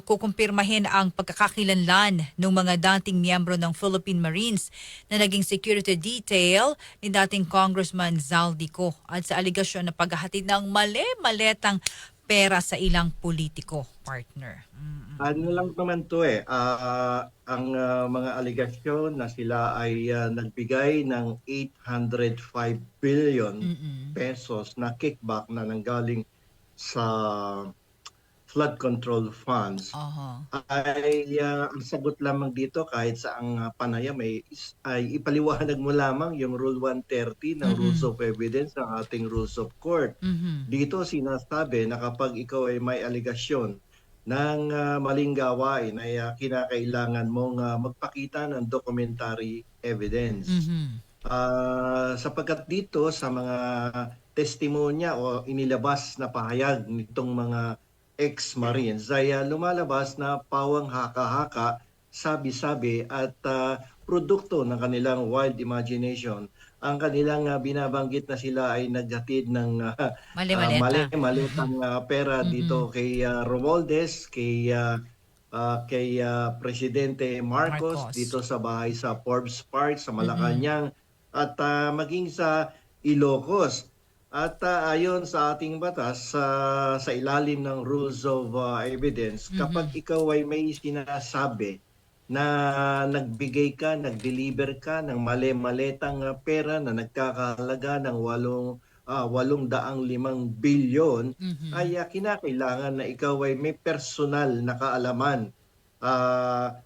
kukumpirmahin ang pagkakakilanlan ng mga dating miyembro ng Philippine Marines na naging security detail ni dating Congressman Zaldico at sa aligasyon na paghahatid ng mali-maletang pera sa ilang politiko, partner. Ano lang naman to ang mga aligasyon na sila ay nagbigay ng 805 billion pesos na kickback na nanggaling sa flood control funds Aha. ay ang sagot lamang dito kahit sa ang panayam ay ipaliwanag mo lamang yung Rule 130 ng Rules of Evidence ng ating Rules of Court. Dito sinasabi na kapag ikaw ay may aligasyon ng maling gawain ay kinakailangan mong magpakita ng documentary evidence. Sapagkat dito sa mga testimonya o inilabas na pahayag nitong mga ex-Marines ay lumalabas na pawang haka-haka, sabi-sabi at produkto ng kanilang wild imagination. Ang kanilang binabanggit na sila ay naghatid ng Mali-maleta. mali-malitang pera dito kay Romualdez, kay Presidente Marcos Marcos. dito sa bahay sa Forbes Park sa Malacanang at maging sa Ilocos. At ayon sa ating batas sa ilalim ng Rules of Evidence, kapag ikaw ay may sinasabi na nagbigay ka, nag-deliver ka ng mali-maletang pera na nagkakahalaga ng 805 bilyon, ay kinakailangan na ikaw ay may personal na kaalaman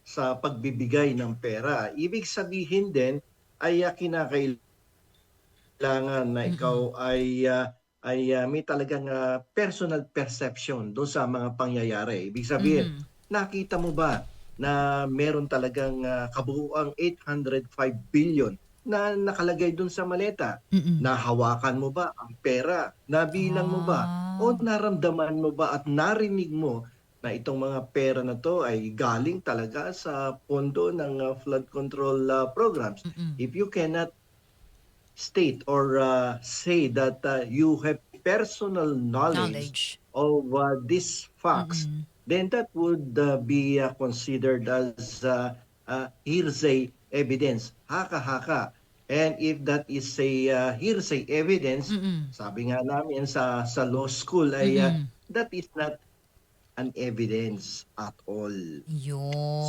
sa pagbibigay ng pera. Ibig sabihin din ay kinakailangan na ikaw ay may talagang personal perception doon sa mga pangyayari. Ibig sabihin, nakita mo ba na meron talagang kabuuang 805 billion na nakalagay doon sa maleta? Nahawakan mo ba ang pera? Nabilang mo ba? O naramdaman mo ba at narinig mo na itong mga pera na to ay galing talaga sa pondo ng flood control programs? If you cannot state or say that you have personal knowledge of these facts, then that would be considered as hearsay evidence, haka-haka. And if that is a hearsay evidence, sabi nga namin sa law school ay that is not an evidence at all.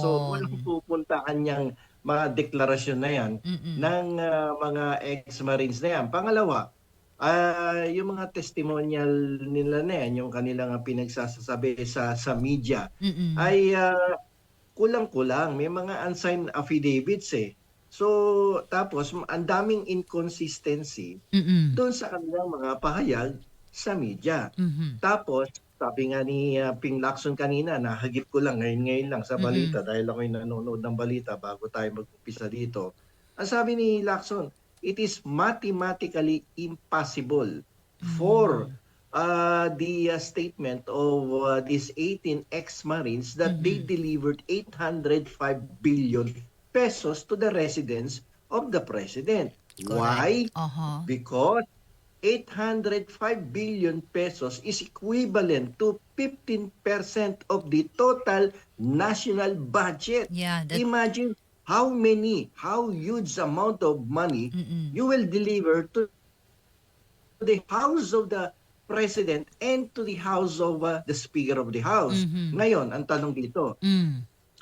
So walang Yun. pupunta kanyang mga deklarasyon na yan ng mga ex-Marines na yan. Pangalawa, yung mga testimonial nila na yan, yung kanilang pinagsasabi sa media, ay kulang-kulang. May mga unsigned affidavits So, tapos, ang daming inconsistency doon sa kanilang mga pahayag sa media. Tapos, sabi nga ni Ping Lacson kanina, nahagip ko lang ngayon lang sa balita dahil ako'y nanonood ng balita bago tayo mag-umpisa dito. Ang sabi ni Lacson, it is mathematically impossible for the statement of these 18 ex-Marines that they delivered 805 billion pesos to the residence of the President. Why? Because 805 billion pesos is equivalent to 15% of the total national budget. Imagine how huge amount of money you will deliver to the house of the President and to the house of the Speaker of the House. Ngayon, ang tanong dito,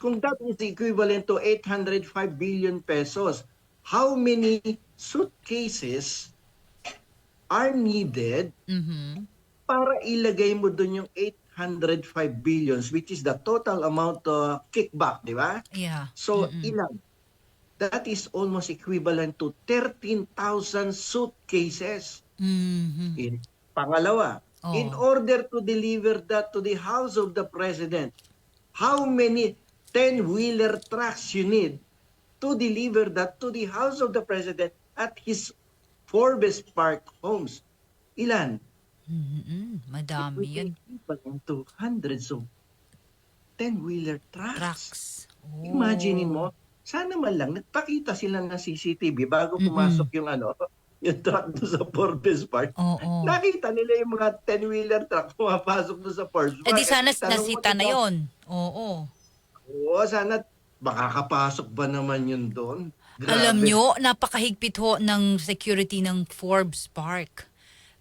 kung that is equivalent to 805 billion pesos, how many suitcases are needed para ilagay mo doon yung 805 billions, which is the total amount kickback, di ba? So, ilang? That is almost equivalent to 13,000 suitcases. Pangalawa, in order to deliver that to the house of the President, how many 10-wheeler trucks you need to deliver that to the house of the President at his Forbes Park homes? Ilan? Madami yun. Into hundreds of 10-wheeler trucks. Imagine mo, sana man lang nagpakita sila ng CCTV bago pumasok yung yung truck doon sa Forbes Park, Oo. nakita nila yung mga 10-wheeler truck pumapasok doon sa Forbes Eh di Park. sana Tanong mo, nasita na diba? yon. Oo. Oo, sana makakapasok ba naman yun doon? Alam Grabe. nyo, napakahigpit ho ng security ng Forbes Park.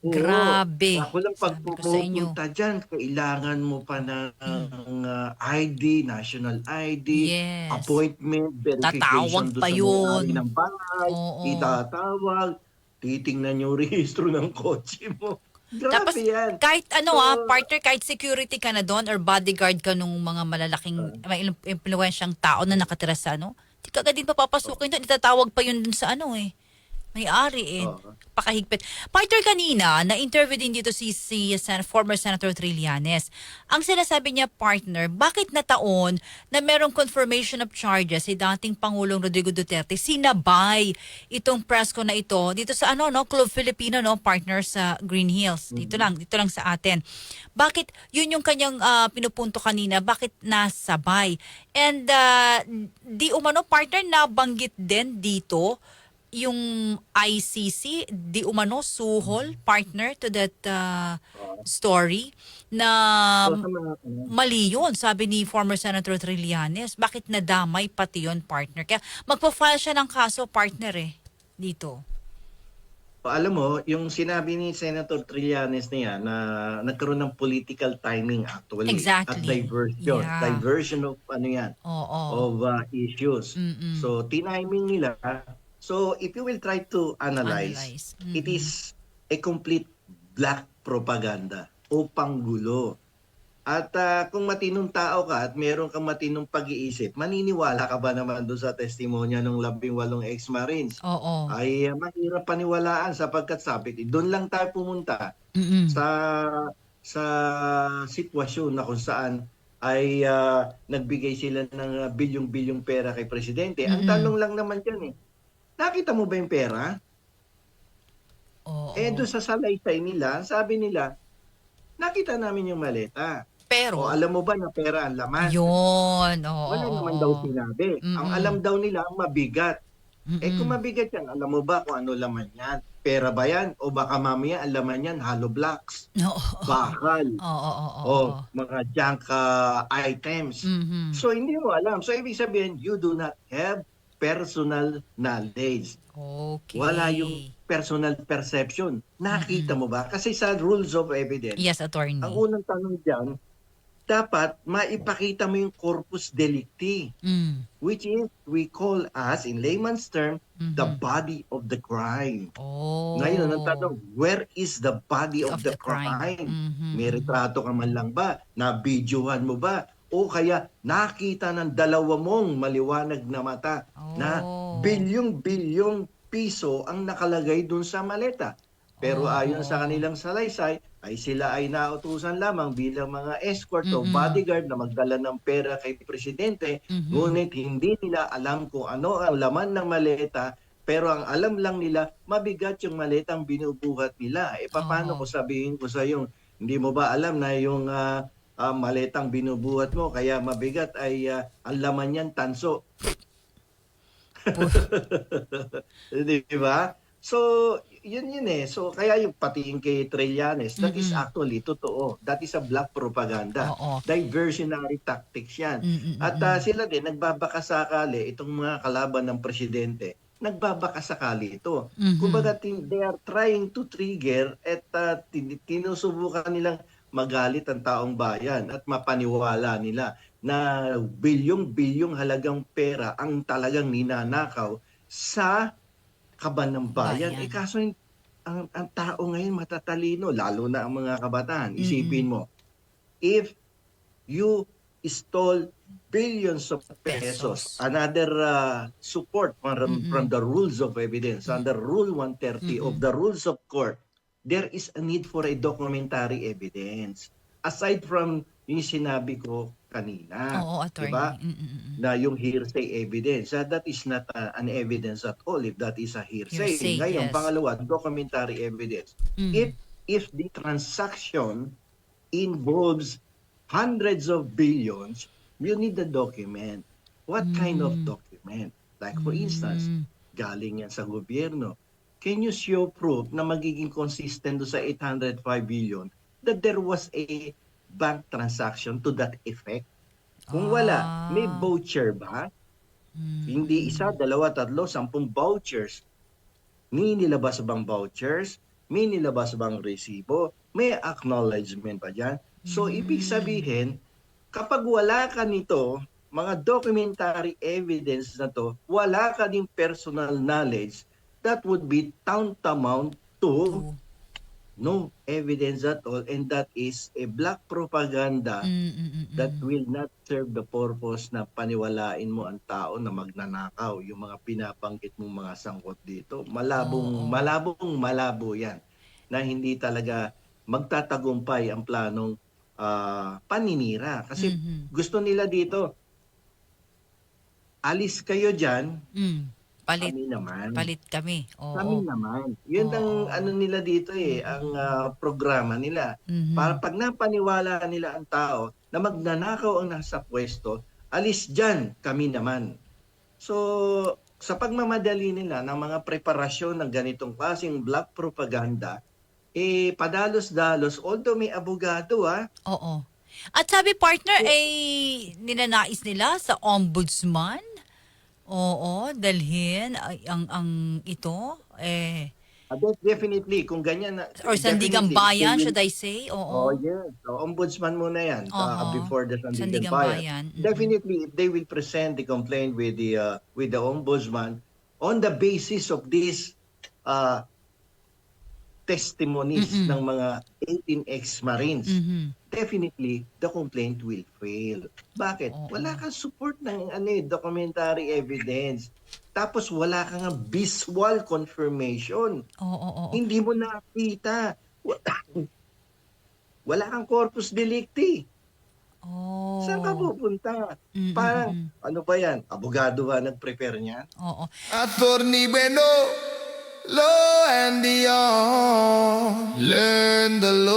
Oo. Grabe. Ako lang pag Sabi ko sa inyo. pumupunta dyan, kailangan mo pa ng ID, national ID, Yes. appointment, verification Tatawag doon pa sa may-ari yun. ng bahay, Oo. itatawag, titingnan yung rehistro ng kotse mo. Grabe Tapos yan. kahit So, partner, kahit security ka na doon or bodyguard ka nung mga malalaking, may impluensyang tao na nakatira sa di ka agad din papapasukin doon. Itatawag pa yun dun sa may-ari oh, Pakahigpit. Partner, kanina, na-interview din dito si former Senator Trillanes. Ang sinasabi niya, partner, bakit na taon na merong confirmation of charges si dating Pangulong Rodrigo Duterte, sinabay itong press ko na ito dito sa Club Filipino, partner sa Green Hills. Dito lang sa atin. Bakit, yun yung kanyang pinupunto kanina, bakit nasabay? And di umano, partner, nabanggit din dito yung ICC, di umano, suhol, partner to that story, na so sa mga, mali yun, sabi ni former Senator Trillanes. Bakit nadamay pati yun, partner? Kaya magpa-file siya ng kaso, partner dito. alam mo, yung sinabi ni Senator Trillanes na yan, na nagkaroon ng political timing actually, at Exactly. diversion. Yeah. Diversion of Oo. of issues. Mm-mm. So, tiniming nila. So, if you will try to analyze, Analyze. it Mm-mm. is a complete black propaganda o panggulo. At kung matinong tao ka at meron kang matinong pag-iisip, maniniwala ka ba naman doon sa testimonya ng 18 ex-Marines? Oo. Ay mahirap paniwalaan sapagkat sabi, doon lang tayo pumunta Mm-mm. sa sa sitwasyon na kung saan ay nagbigay sila ng bilyong-bilyong pera kay presidente. Ang Mm-mm. tanong lang naman diyan nakita mo ba yung pera? Doon Oo. sa salaysay nila, sabi nila, nakita namin yung maleta. O Pero, alam mo ba na pera ang laman? yun. Oo, Wala oo, naman daw oo. sinabi. Ang Mm-mm. alam daw nila, mabigat. Kung Mm-mm. mabigat yan, alam mo ba kung ano laman yan? Pera ba yan? O baka mamaya ang laman yan, hollow blocks, Oo. bakal, Oo, oo, oo, o oo. mga junk items. Mhm. So hindi mo alam. So ibig sabihin, you do not have personal knowledge. Wala yung Okay. personal perception. Nakita Mm-mm. mo ba? Kasi sa rules of evidence, Yes, ang attorney. unang tanong dyan, dapat maipakita mo yung corpus delicti, Mm. which is, we call as, in layman's term, the Mhm. body of the crime. Ngayon, ang Oh. tanong, where is the body of Of the the crime. crime? Mhm, May mhm. retrato ka man lang ba? Nabidyohan mo ba? O kaya nakita ng dalawa mong maliwanag na mata na Oh. bilyong-bilyong piso ang nakalagay dun sa maleta. Pero ayon sa Oo. kanilang salaysay, ay sila ay nautusan lamang bilang mga escort o Mm. bodyguard na magdala ng pera kay presidente, Mhm. ngunit hindi nila alam kung ano ang laman ng maleta, pero ang alam lang nila, mabigat yung maletang binubuhat nila. Paano ko Oo. sabihin ko sa yung hindi mo ba alam na yung maletang binubuhat mo kaya mabigat ay ang laman niyan tanso. Pu- Di ba? So, yun So, kaya yung pati yung kay Trillanes, that is Mm-mm. actually totoo. That is a black propaganda. Oo. Diversionary tactics yan. At Mm-mm. sila din, nagbabakasakali, itong mga kalaban ng presidente, nagbabakasakali ito. Mhm. Kumbaga, they are trying to trigger at tinusubukan nilang magalit ang taong bayan at mapaniwala nila na bilyong-bilyong halagang pera ang talagang ninanakaw sa kaban ng bayan. Bayan. Kaso ang tao ngayon matatalino, lalo na ang mga kabataan. Mm-mm. Isipin mo, if you stole billions of pesos, Pesos. another support from Mm-mm. the rules of evidence, Mm. under Rule 130 of Mm-mm. the Rules of Court, there is a need for a documentary evidence. Aside from yung sinabi ko kanina, Oo, di ba? attorney. Mm-mm. Na yung hearsay evidence. That is not an evidence at all if that is a hearsay. Hearsay, Ngayon, yes. pangalawa, documentary evidence. Mm. If the transaction involves hundreds of billions, you need the document. What kind of Mm. document? Like for instance, Mm. galing yan sa gobyerno. can you show proof na magiging consistent do sa 805 billion that there was a bank transaction to that effect? Kung wala, may Ah. voucher ba? Hindi Mm. isa, dalawa, tatlo, 10 vouchers. May nilabas bang vouchers? May nilabas bang resibo? May acknowledgement pa dyan? So, ibig Mm. sabihin, kapag wala ka nito, mga documentary evidence na to, wala ka ding personal knowledge, that would be tantamount to To. no evidence at all, and that is a black propaganda Mm, mm, mm, that mm. will not serve the purpose na paniwalain mo ang tao na magnanakaw. Yung mga binabanggit mong mga sangkot dito, Oo. malabo yan na hindi talaga magtatagumpay ang planong paninira. Kasi Mhm. gusto nila dito, alis kayo dyan, Palit. kami naman. Palit kami. Kami Oo. naman. Yun ang ano Oo. nila dito Mm, ang mm, mm. programa nila. Para Mhm. pag napaniwala nila ang tao na magnanakaw ang nasa pwesto, alis diyan, kami naman. So, sa pagmamadali nila ng mga preparasyon ng ganitong klaseng black propaganda, padalos-dalos, although may abogado Oo. At sabi partner ay ninanais nila sa ombudsman. Oo, dalhin ay ang ito definitely, kung ganyan na, or Sandigan definitely, they Bayan will. should I say? Oh, Oo. yes. So, ombudsman muna yan Oo. before the Sandigan Sandigan Bayan. Bayan. Mm. Definitely, if they will present the complaint with the ombudsman on the basis of these uh, testimonies Mm. ng mga 18 ex-Marines, Mhm. definitely the complaint will fail. Bakit? Wala Oo. kang support ng documentary evidence. Tapos wala kang visual confirmation. Oo, oo. Hindi mo nakita. Wala kang corpus delicti. Saan ka Oh. pupunta? Mm, mm, Parang, mm. ano ba yan? Abogado ba nag-prepare niyan? Oo. Attorney Bueno, law and beyond. Learn the law.